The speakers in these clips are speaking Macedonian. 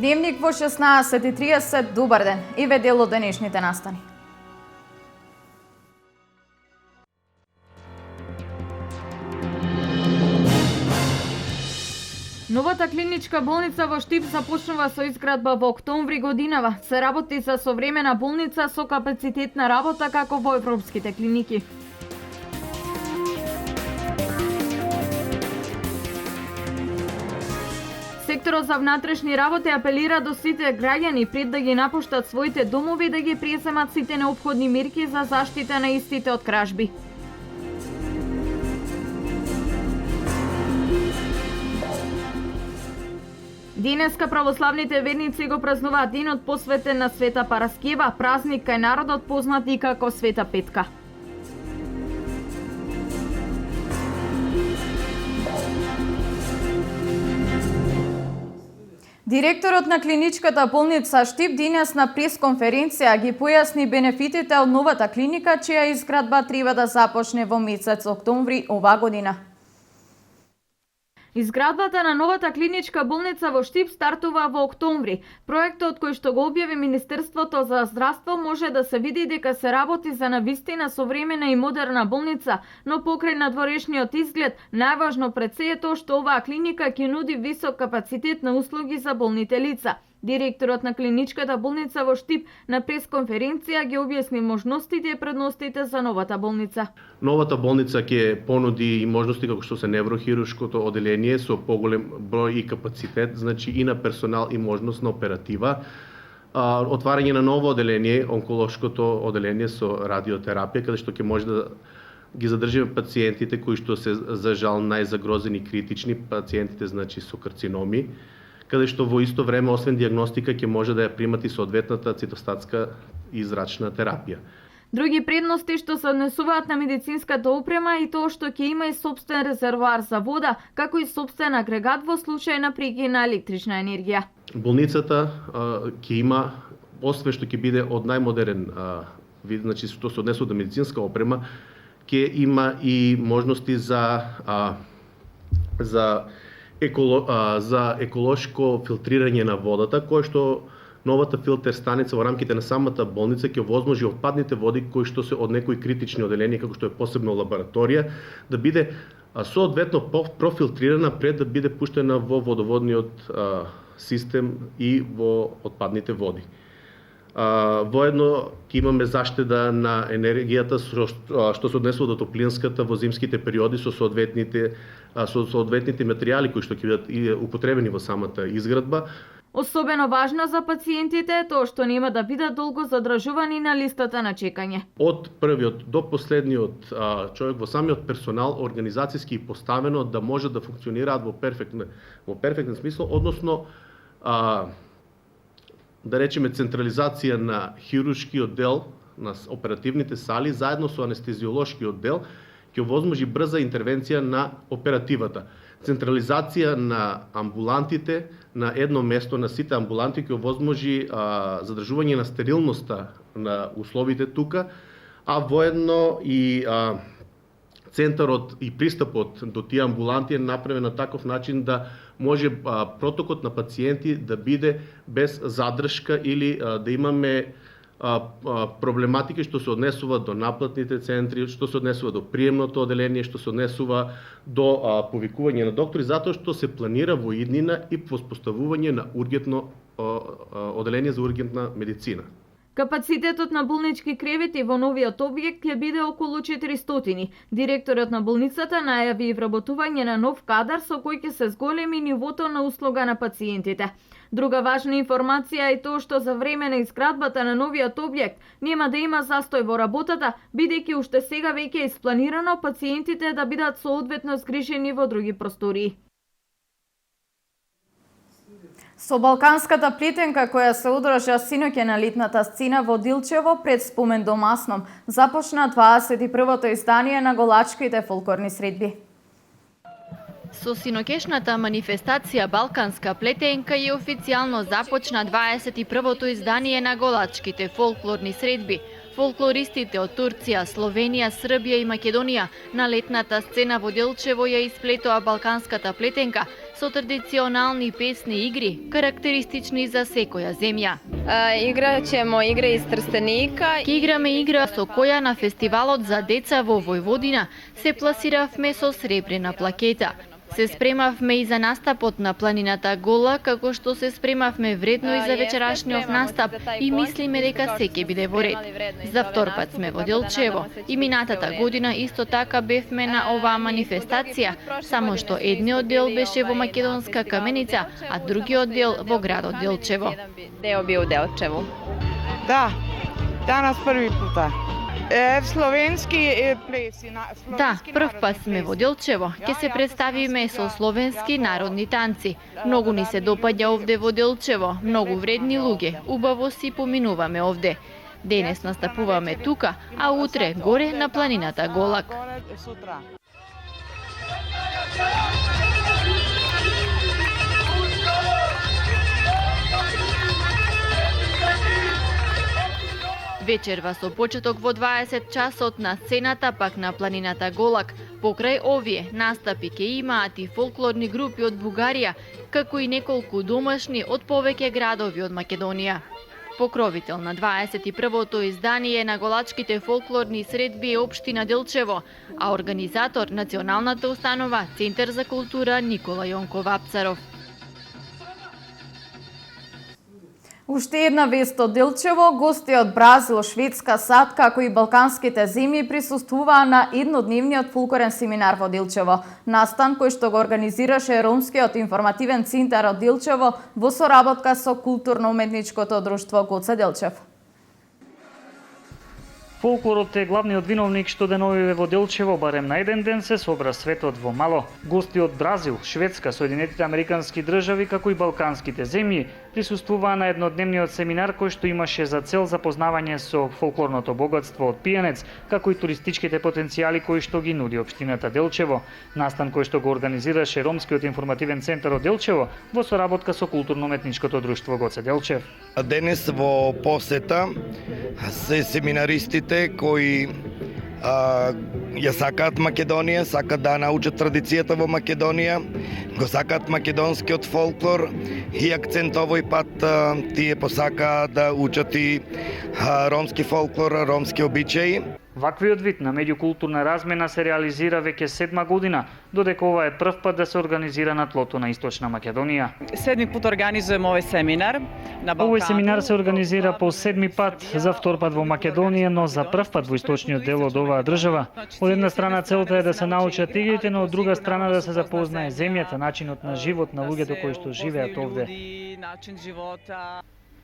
Дневник во 16:30, добар ден, еве дел од денешните настани. Новата клиничка болница во Штип започнува со изградба во октомври годинава. Се работи за современа болница со капацитет на работа како во европските клиники. Секторот за внатрешни работи апелира до сите граѓани пред да ги напуштат своите домови да ги преземат сите неопходни мерки за заштита на истите од кражби. Денеска православните верници го празнуваат денот посветен на Света Параскева, празник кај народот познат и како Света Петка. Директорот на клиничката болница Штип денес на пресконференција ги појасни бенефитите од новата клиника, чија изградба треба да започне во месец октомври ова година. Изградбата на новата клиничка болница во Штип стартува во октомври. Проектот кој што го објави Министерството за здравство може да се види дека се работи за навистина современа и модерна болница, но покрај надворешниот изглед, најважно пред се е тоа што оваа клиника ќе нуди висок капацитет на услуги за болните лица. Директорот на клиничката болница во Штип на пресконференција ги објасни можностите и предностите за новата болница. Новата болница ќе понуди и можности како што се неврохируршкото оделение со поголем број и капацитет, значи и на персонал и можност на оператива. Отварање на ново оделение, онколошкото оделение со радиотерапија, каде што ќе може да ги задржиме пациентите кои што се за жал најзагрозени критични, пациентите значи со карциноми, каде што во исто време, освен диагностика, ќе може да ја примат и соодветната цитостатска и зрачна терапија. Други предности што се однесуваат на медицинската опрема и тоа што ќе има и сопствен резервоар за вода, како и сопствен агрегат во случај на прекина електрична енергија. Болницата ќе има, освен што ќе биде од најмодерен вид, значи што се однесува до медицинска опрема, ќе има и можности за еколошко филтрирање на водата, кое што новата филтер станица во рамките на самата болница ќе возможи отпадните води кои што се од некои критични оделенија, како што е посебно лабораторија, да биде соодветно профилтрирана пред да биде пуштена во водоводниот систем и во отпадните води. Воедно ќе имаме заштеда на енергијата што се однесува до топлинската во зимските периоди со соодветните материјали кои што ќе бидат употребени во самата изградба. Особено важно за пациентите е тоа што нема да бидат долго задржувани на листата на чекање. Од првиот до последниот човек во самиот персонал организацијски поставено да може да функционираат во перфектен смисла, односно да речеме централизација на хируршкиот дел, на оперативните сали, заедно со анестезиолошкиот дел, ќе овозможи брза интервенција на оперативата. Централизација на амбулантите на едно место, на сите амбуланти, ќе овозможи задржување на стерилноста на условите тука, а воедно и центарот и пристапот до тие амбуланти е направен на таков начин да може протокот на пациенти да биде без задршка или да имаме проблематики што се однесува до наплатните центри, што се однесува до приемното оделение, што се однесува до повикување на доктори, затоа што се планира во иднина и воспоставување на ургентно оделение за ургентна медицина. Капацитетот на болнички кревети во новиот објект ќе биде околу 400. Директорот на болницата најави и вработување на нов кадар со кој ќе се зголеми нивото на услуга на пациентите. Друга важна информација е тоа што за време на изградбата на новиот објект нема да има застој во работата, бидејќи уште сега веќе е испланирано пациентите да бидат соодветно згрижени во други простории. Со балканската плетенка која се одржа синоќа на летната сцена во Дилчево пред спомен домасном, започна 21-то издание на голачките фолклорни средби. Со синоќешната манифестација Балканска плетенка и официјално започна 21-то издание на голачките фолклорни средби. Фолклористите од Турција, Словенија, Србија и Македонија на летната сцена во Делчево ја исплетоа Балканската плетенка со традиционални песни и игри, карактеристични за секоја земја. Играćemo igre iz Trstenika. Ке играме игра со која на фестивалот за деца во Војводина се пласиравме со сребрена плакета. Се спремавме и за настапот на планината Гола, како што се спремавме вредно и за вечерашниот настап и мислиме дека се ќе биде во ред. За втор пат сме во Делчево и минатата година исто така бевме на оваа манифестација, само што едниот дел беше во Македонска Каменица, а другиот дел во градот Делчево. Deo bio u Delčevu. Да, данас први пута. Словенски плеси. Да, прв пат сме во Делчево. Ќе се представиме со словенски народни танци. Многу ни се допаѓа овде во Делчево, многу вредни луѓе. Убаво си поминуваме овде. Денес настапуваме тука, а утре горе на планината Голак. Вечерва со почеток во 20 часот на сцената пак на планината Голак. Покрај овие настапи ке имаат и фолклорни групи од Бугарија, како и неколку домашни од повеќе градови од Македонија. Покровител на 21-то издание на голачките фолклорни средби е општина Делчево, а организатор националната установа Центар за култура Никола Јонков Апцаров. Уште една вест од Делчево, гости од Бразил, Шведска, САД, како и балканските земји присуствуваа на еднодневниот фолклорен семинар во Делчево. Настан кој што го организираше Ромскиот информативен центар од Делчево во соработка со културно-уметничкото друштво Гоце Делчев. Фолклорот е главниот виновник што деновиве во Делчево барем на еден ден се собра светот во мало. Гости од Бразил, Шведска, Соединетите Американски држави, како и балканските земји присуствуваа на еднодневниот семинар кој што имаше за цел запознавање со фолклорното богатство од пијанец, како и туристичките потенцијали кои што ги нуди општината Делчево. Настан кој што го организираше Ромскиот информативен центар од Делчево во соработка со културно-уметничкото друштво Гоце Делчев. Денес во посета се семинаристите кои ја сакаат Македонија, сакаат да научат традицијата во Македонија, го сакаат македонскиот фолклор и акцент овој пат тие посакаат да учат и ромски фолклор, ромски обичаи. Ваквиот вид на меѓукултурна размена се реализира веќе 7 година, додека ова е прв пат да се организира на тлото на Источна Македонија. Седми пат организуваме овој семинар на Балкану. Овој семинар се организира по 7 пат, за втор пат во Македонија, но за прв пат во источниот дел од оваа држава. Од една страна целта е да се научат игрите, но од друга страна да се запознае земјата, начинот на живот на луѓето кои што живеат овде. Начин живота.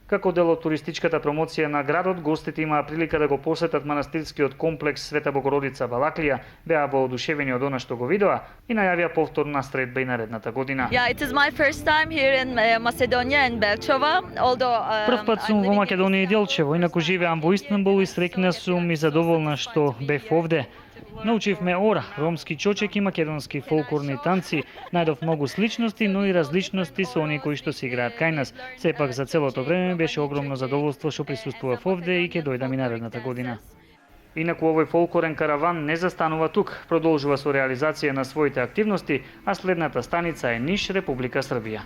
Како дел од туристичката промоција на градот, гостите имаа прилика да го посетат манастирскиот комплекс Света Богородица Балаклија, беа воодушевени од она што го видоа и најавија повторна средба и наредната година. Yeah, it is my first time here in Macedonia and Belchova, although Прв пат сум во Македонија и Делчево, инаку живеам во Истанбул и среќна сум и задоволна што бев овде. Научивме ора, ромски чочек и македонски фолклорни танци. Најдов многу сличности, но и различности со оние кои што се играат кај нас. Сепак за целото време беше огромно задоволство што присуствував овде и ќе дојдам и наредната година. Инаку овој фолклорен караван не застанува тук, продолжува со реализација на своите активности, а следната станица е Ниш, Република Србија.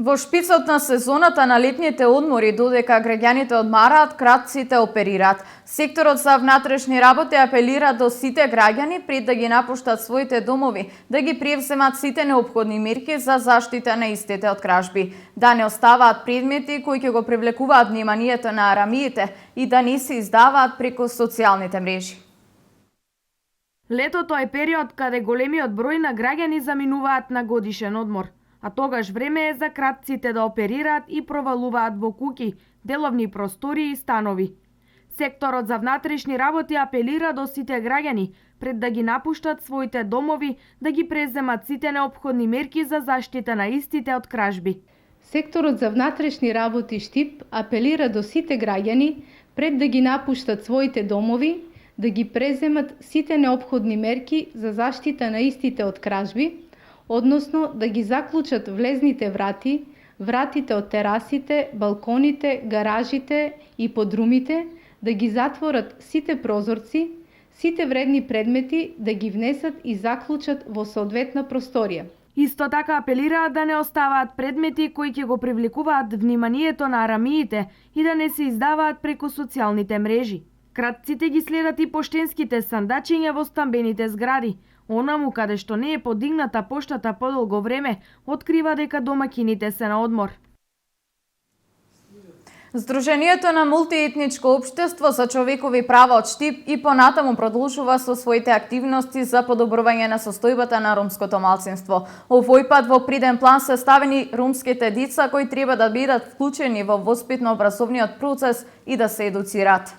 Во шпицот на сезоната на летните одмори, додека граѓаните одмараат, кратците оперираат. Секторот за внатрешни работи апелира до сите граѓани пред да ги напуштат своите домови, да ги превземат сите неопходни мерки за заштита на истите од кражби, да не оставаат предмети кои ќе го привлекуваат вниманието на арамиите и да не се издаваат преку социјалните мрежи. Летото е период каде големиот број на граѓани заминуваат на годишен одмор, а тогаш време е за кратците да оперираат и провалуваат во куќи, деловни простори и станови. Секторот за внатрешни работи апелира до сите граѓани пред да ги напуштат своите домови, да ги преземат сите неопходни мерки за заштита на истите од кражби. Секторот за внатрешни работи Штип апелира до сите граѓани пред да ги напуштат своите домови, да ги преземат сите неопходни мерки за заштита на истите од кражби, односно да ги заклучат влезните врати, вратите од терасите, балконите, гаражите и подрумите, да ги затворат сите прозорци, сите вредни предмети да ги внесат и заклучат во соодветна просторија. Исто така апелираат да не оставаат предмети кои ќе го привлекуваат вниманието на арамиите и да не се издаваат преку социјалните мрежи. Кратците ги следат и поштенските сандачиња во стамбените згради. Онаму каде што не е подигната поштата подолго време, открива дека домакините се на одмор. Сдруженијето на мултиетничко општество за човекови права од Штип и понатаму продолжува со своите активности за подобрување на состојбата на ромското малцинство. Овој пат во приден план се ставени ромските деца кои треба да бидат вклучени во воспитно-образовниот процес и да се едуцираат.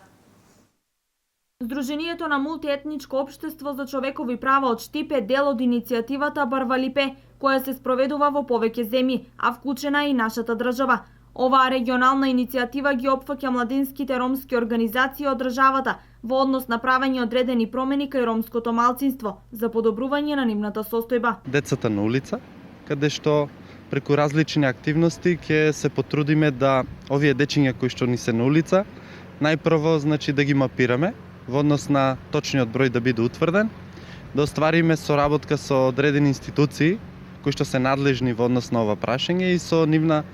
Сдруженијето на мултиетничко општество за човекови права од Штип е дел од иницијативата Барвалипе, која се спроведува во повеќе земји, а вклучена е и нашата држава. Оваа регионална иницијатива ги опфаќа младинските ромски организации од државата во однос на правење одредени промени кај ромското малцинство за подобрување на нивната состојба. Децата на улица, каде што преку различни активности ќе се потрудиме да овие дечиња кои што ни се на улица, најпрво значи да ги мапираме во однос на точниот број да биде утврден, да оствариме соработка со одредени институции кои што се надлежни во однос на ова прашање и со нивна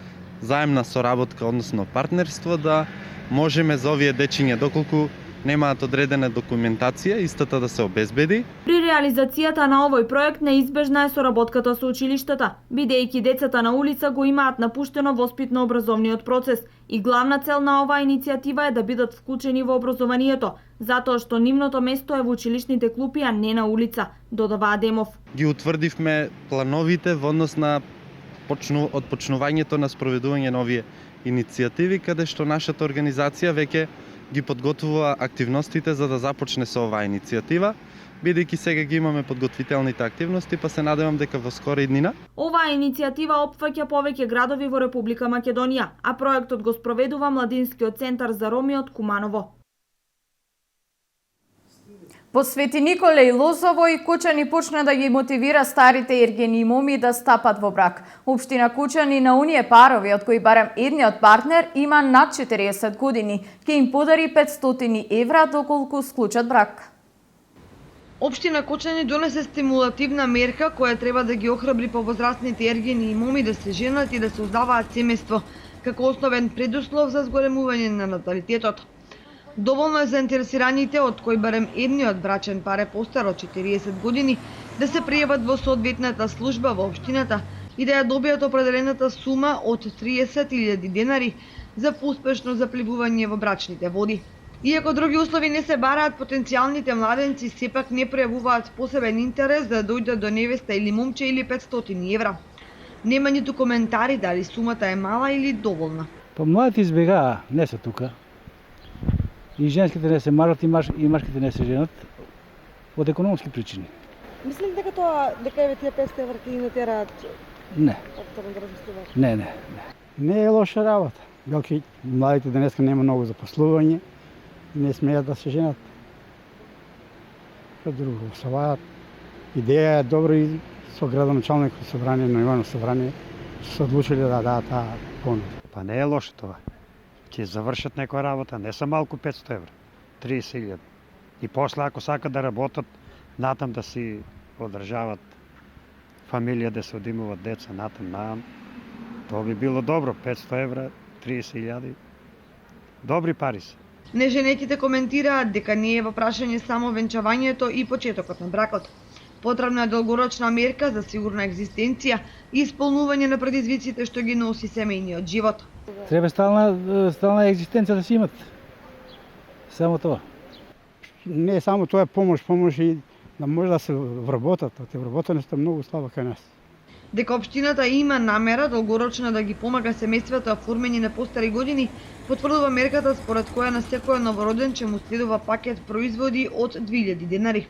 заемна соработка, односно партнерство, да можеме за овие дечиња, доколку немаат одредена документација, истата да се обезбеди. При реализацијата на овој проект неизбежна е соработката со училиштата, бидејќи децата на улица го имаат напуштено воспитно-образовниот процес и главна цел на оваа иницијатива е да бидат вклучени во образованието, затоа што нивното место е во училишните клупи, а не на улица, додава Адемов. Ги утврдивме плановите во однос на отпочнувањето на спроведување на овие иницијативи, каде што нашата организација веќе ги подготвува активностите за да започне со оваа иницијатива, бидејќи сега ги имаме подготвителните активности, па се надевам дека во скора иднина. Оваа иницијатива опфаќа повеќе градови во Република Македонија, а проектот го спроведува Младинскиот центар за роми од Куманово. По Свети Николе и Лозовој, Кучани почна да ги мотивира старите ергени моми да стапат во брак. Општина Кучани на оние парови, од кои барем едниот партнер има над 40 години, ќе им подари 500 евра доколку склучат брак. Општина Кучани донесе стимулативна мерка која треба да ги охрабри повозрастните ергени и моми да се женат и да создаваат семејство, како основен предуслов за зголемување на наталитетот. Доволно е заинтересираните, од кои барем едниот брачен пар е постар од 40 години, да се пријават во соодветната служба во општината и да ја добијат определената сума од 30.000 денари за поуспешно запливување во брачните води. Иако други услови не се бараат, потенцијалните младенци сепак не пројавуваат посебен интерес да дојдат до невеста или момче или 500 евра. Нема ниту коментари дали сумата е мала или доволна. Па младите избегаа, не се тука. И женските не се марат и машките не се женат од економски причини. Мислим дека еве тие 500 евра ќе ги натераат? Не. Не. Не е лоша работа. Белки младите денеска нема многу запослување, не смеат да се женат. Што друго, саваат. Идеја е добра и со градоначалникот собрание, на Ивано собрание, се одлучили да дадат таа понуда. Па не е лошо тоа. Ќе завршат некоја работа, не са малку 500 евра, 30.000. И после ако сакат да работат, натам да си одржават фамилија, да се одимуваат деца, натам, тоа би било добро, 500 евра, 30.000, добри пари се. Неженетите коментираат дека не е во прашање само венчавањето и почетокот на бракот. Потребна е долгорочна мерка за сигурна екзистенција и исполнување на предизвиците што ги носи семејниот живот. Треба стална екзистенција да си имат. Само тоа. Не само тоа е помош и да може да се вработат. Вработеността е многу слаба кај нас. Дека општината има намера долгорочно да ги помага семејствата оформени на постари години, потврдува мерката според која на секој новороден ќе му следува пакет производи од 2000 денари.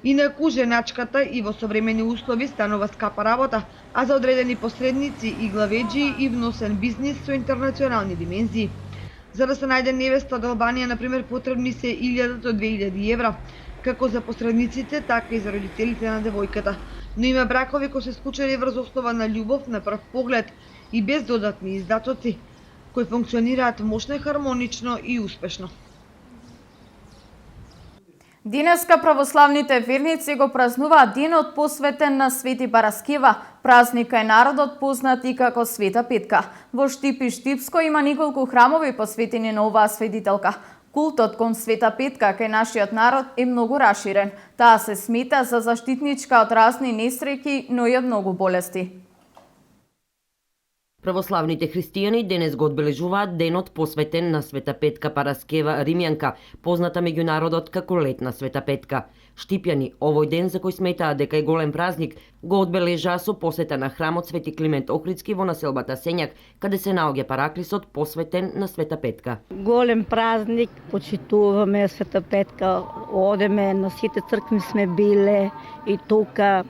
Инаку женачката и во современи услови станува скапа работа, а за одредени посредници и главеджи и вносен бизнис со интернационални димензии. За да се најде невеста од Албанија, например, потребни се 1000 до 2000 евра, како за посредниците, така и за родителите на девојката. Но има бракови кои се склучени врз основа на љубов на прв поглед и без додатни издатоци, кои функционираат мощно и хармонично и успешно. Денеска православните верници го празнуваат денот посветен на Свети Параскева, празник кај народот познат и како Света Петка. Во Штип и Штипско има неколку храмови посветени на оваа светителка. Култот кон Света Петка кај нашиот народ е многу раширен. Таа се смета за заштитничка од разни несреќи, но и од многу болести. Православните христијани денес го одбележуваат денот посветен на Света Петка Параскева Римјанка, позната меѓу народот како Летна Света Петка. Штипјани овој ден за кој сметаат дека е голем празник, го одбележаа со посета на храмот Свети Климент Охридски во населбата Сењак, каде се наоѓа параклисот посветен на Света Петка. Голем празник, почитуваме Света Петка, одеме на сите цркви сме биле и тука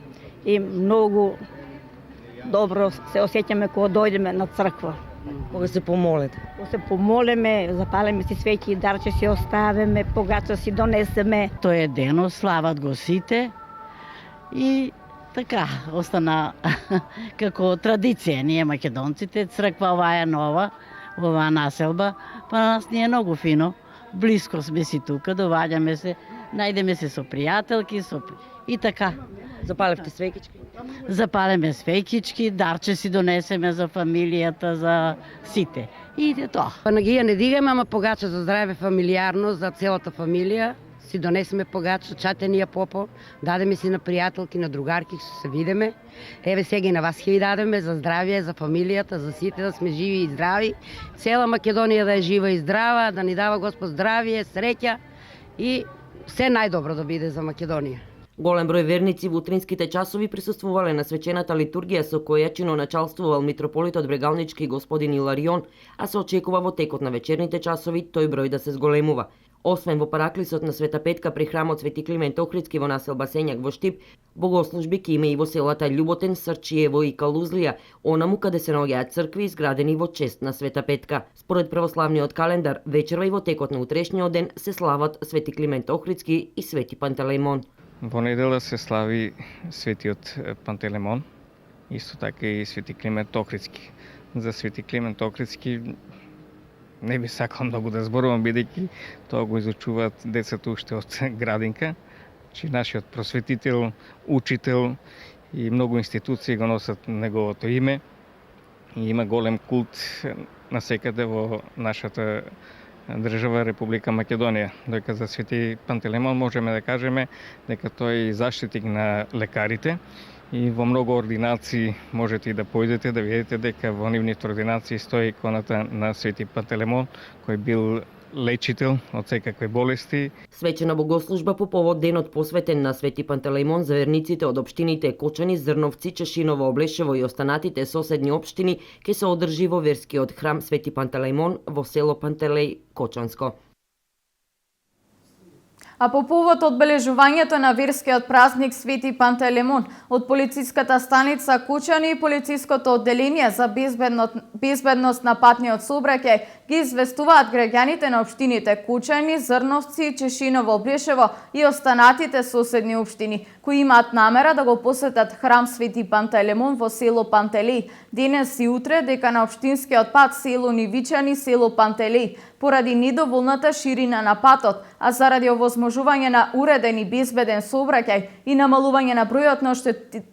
и многу добро се осеќаме кога дојдеме на црква. Кога се помолете? Кога се помолеме, запалеме си свеќи и дарче си оставеме, погача си донесеме. Тој е денот, слават го сите и така, остана како традиција. Ние македонците, црква оваа е нова, оваа населба, па на нас ни е многу фино. Блиско сме си тука, доваѓаме се, најдеме се со пријателки, и така. Запалевте свеќички? Запалеме свеќички, дарче си донесеме за фамилијата, за сите. И тоа. Панагија не дигаме, ама погача за здраве фамилијарно, за целата фамилија. Си донесеме погача, чатенија попо, дадеме си на пријателки, на другарки, што се видиме. Еве сега и на вас ќе ви дадеме за здравје, за фамилијата, за сите да сме живи и здрави. Цела Македонија да е жива и здрава, да ни дава Господ здравје, среќа и се најдобро да биде за Македонија. Голем број верници во утринските часови присуствувале на свечената литургија со која чиноначалствувал митрополитот Брегалнички господин Иларион, а се очекува во текот на вечерните часови тој број да се зголемува. Освен во параклисот на Света Петка при храмот Свети Климент Охридски во населба Сењак во Штип, богослужби ќе има и во селата Љуботен, Срчиево и Калузлија, онаму каде се наоѓаат цркви изградени во чест на Света Петка. Според православниот календар, вечерва и во текот на утрешниот ден се слават Свети Климент Охридски и Свети Пантелеимон. Во недела се слави Светиот Пантелеимон, исто така и Свети Климент Охридски. За Свети Климент Охридски не би сакал многу да зборувам, бидејќи тоа го изучуваат децата уште од градинка, че нашиот просветител, учител и многу институции го носат неговото име. И има голем култ насекаде во нашата држава Република Македонија. Дојка за Свети Пантелеимон можеме да кажеме дека тој е заштитник на лекарите и во многу ординации можете и да појдете да видите дека во нивните ординации стои иконата на Свети Пантелеимон, кој бил лечител од секакви болести. Свечена богослужба по повод денот посветен на Свети Пантелеимон за верниците од општините Кочани, Зрновци, Чешиново, Облешево и останатите соседни општини ќе се одржи во верскиот храм Свети Пантелеимон во село Пантелеј, Кочанско. А по повод одбележувањето на верскиот празник Свети Пантелеимон, од полициската станица Кучани и полициското одделение за безбедност на патниот сообраќај ги известуваат граѓаните на општините Кучани, Зрновци, Чешиново, Облешево и останатите соседни општини, кои имаат намера да го посетат храм Свети Пантелеимон во село Пантелеј денес и утре, дека на општинскиот пат село Нивичани, село Пантелеј, поради недоволната ширина на патот, а заради овозможување на уреден и безбеден сообраќај и намалување на бројот на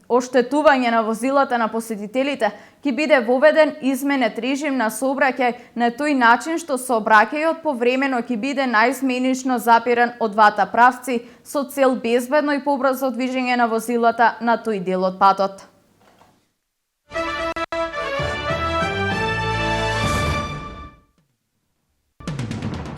оштетување на возилата на посетителите, ќе биде воведен изменет режим на сообраќај на тој начин што сообраќајот повремено ќе биде наизменично запиран од двата правци со цел безбедно и побрзо движење на возилата на тој дел од патот.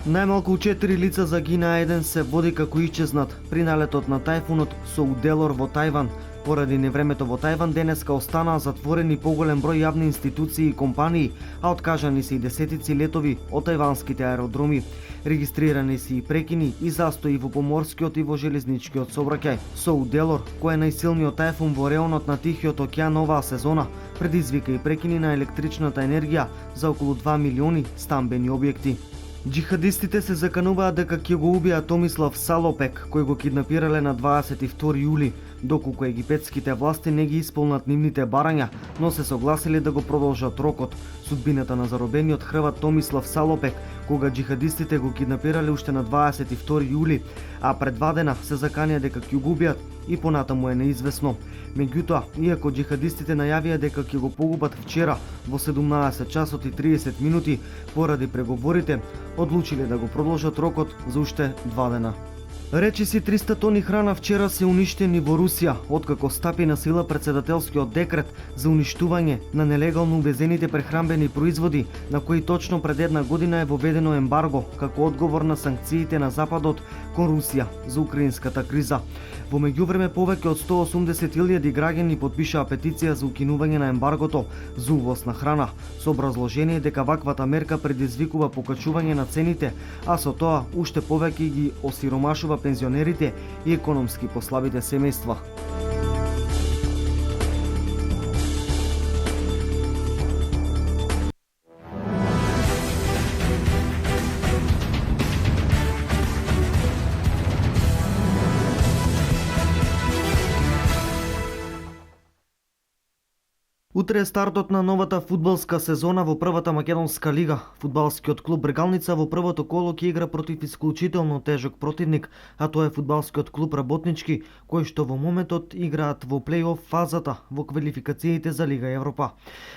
Најмалку 4 лица загинаа, еден се води како исчезнат при налетот на тајфунот со уделор во Тајван. Поради невремето во Тајван денеска останаа затворени поголем број јавни институции и компании, а откажани се и десетици летови од тајванските аеродроми. Регистрирани се и прекини и застои во поморскиот и во железничкиот сообраќај. Со уделор, кој е најсилниот тајфун во реонот на Тихиот океан оваа сезона, предизвика и прекини на електричната енергија за околу 2 милиони стамбени објекти. Джихадистите се закануваат дека ќе го убијат Томислав Салопек, кој го киднапирале на 22 јули. доколку египетските власти не ги исполнат нивните барања, но се согласили да го продолжат рокот. Судбината на заробениот Хрват Томислав Салопек, кога джихадистите го киднапирале уште на 22 јули, а пред 2 дена се заканија дека ќе го убијат, и понатаму е неизвестно. Меѓутоа, иако джихадистите најавија дека ќе го погубат вчера во 17 часот и 30 минути поради преговорите, одлучиле да го продолжат рокот за уште 2 дена. Речиси 300 тони храна вчера се уништени во Русија, откако стапи на сила председателскиот декрет за уништување на нелегално увезените прехранбени производи, на кои точно пред 1 година е воведено ембарго како одговор на санкциите на Западот кон Русија за украинската криза. Во меѓувреме повеќе од 180.000 граѓани потпишаа петиција за укинување на ембаргото за увоз на храна, со образложение дека ваквата мерка предизвикува покачување на цените, а со тоа уште повеќе ги осиромашува пензионерите и економски послабите семејства. Утре е стартот на новата фудбалска сезона во првата македонска лига. Фудбалскиот клуб Брегалница во првото коло ќе игра против исклучително тежок противник, а тоа е фудбалскиот клуб Работнички, кои што во моментот играат во плей-оф фазата во квалификациите за Лига Европа.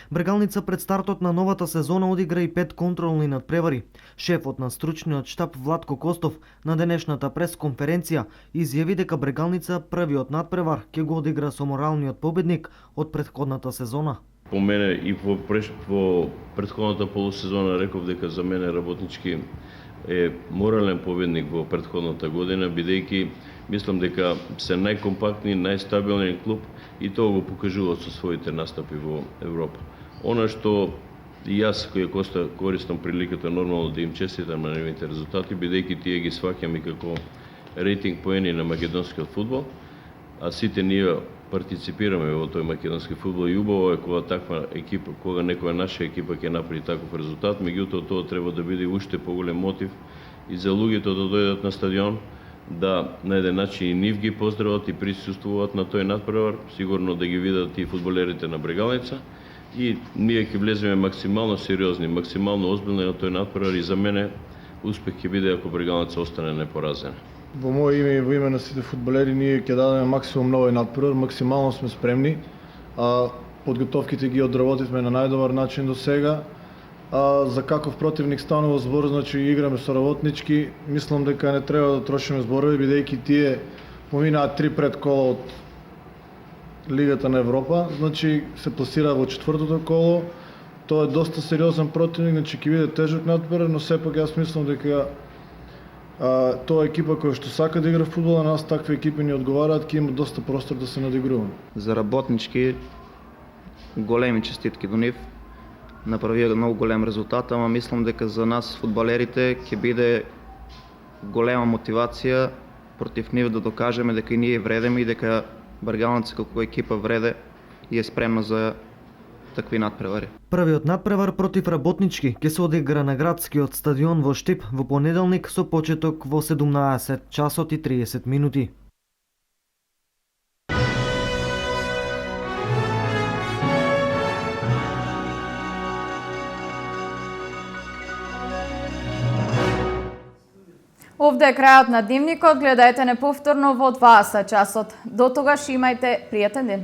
Брегалница пред стартот на новата сезона одигра и 5 контролни надпревари. Шефот на стручниот штаб Владко Костов на денешната пресконференција изјави дека Брегалница првиот надпревар ќе го одигра со моралниот победник од претходната сезона. По мене и во претходната полусезона реков дека за мене Работнички е морален победник во претходната година, бидејќи мислам дека се најкомпактни, најстабилен клуб и тоа го покажуваат со своите настапи во Европа. Она што и јас кој Коста користам приликата нормално да им честитам на нивните резултати, бидејќи тие ги сваќам и како рейтинг поени на македонскиот фудбал, а сите ние партиципираме во тој македонски фудбал и убаво е кога таква екипа, кога некоја наша екипа ќе направи таков резултат, меѓутоа тоа треба да биде уште поголем мотив и за луѓето да дојдат на стадион, да на еден начин и нив ги поздрават и присуствуваат на тој надпревар, сигурно да ги видат и фудбалерите на Брегалница и ние ќе влеземе максимално сериозни, максимално озбилни на тој надпревар и за мене успех ќе биде ако Брегалница остане непоразена. Во моје име и во име на сите фудбалери ние ќе дадеме максимум на овој надпревар, максимално сме спремни. Подготовките ги одработивме на најдобар начин до сега. За каков противник станува збор, значи играме со Работнички. Мислам дека не треба да трошиме зборови, бидејќи тие поминаат 3 предкола од Лигата на Европа, значи се пласира во четвртото коло. Тоа е доста сериозен противник, значи ќе биде тежок надпревар, но сепак јас мислам дека тоа е екипа која што сака да игра фудбал, на нас такви екипи ни одговараат, ќе има доста простор да се надигруваме. За Работнички големи честитки до нив. Направија многу голем резултат, ама мислам дека за нас фудбалерите ќе биде голема мотивација против нив да докажеме дека и ние вредеме и дека Брегалница како екипа вреде и е спремна за такви надпревари. Првиот надпревар против Работнички ќе се одигра на градскиот стадион во Штип во понеделник со почеток во 17 часот и 30 минути. Овде е крајот на дневникот, гледајте не повторно во 20 часот. До тогаш имајте пријатен ден.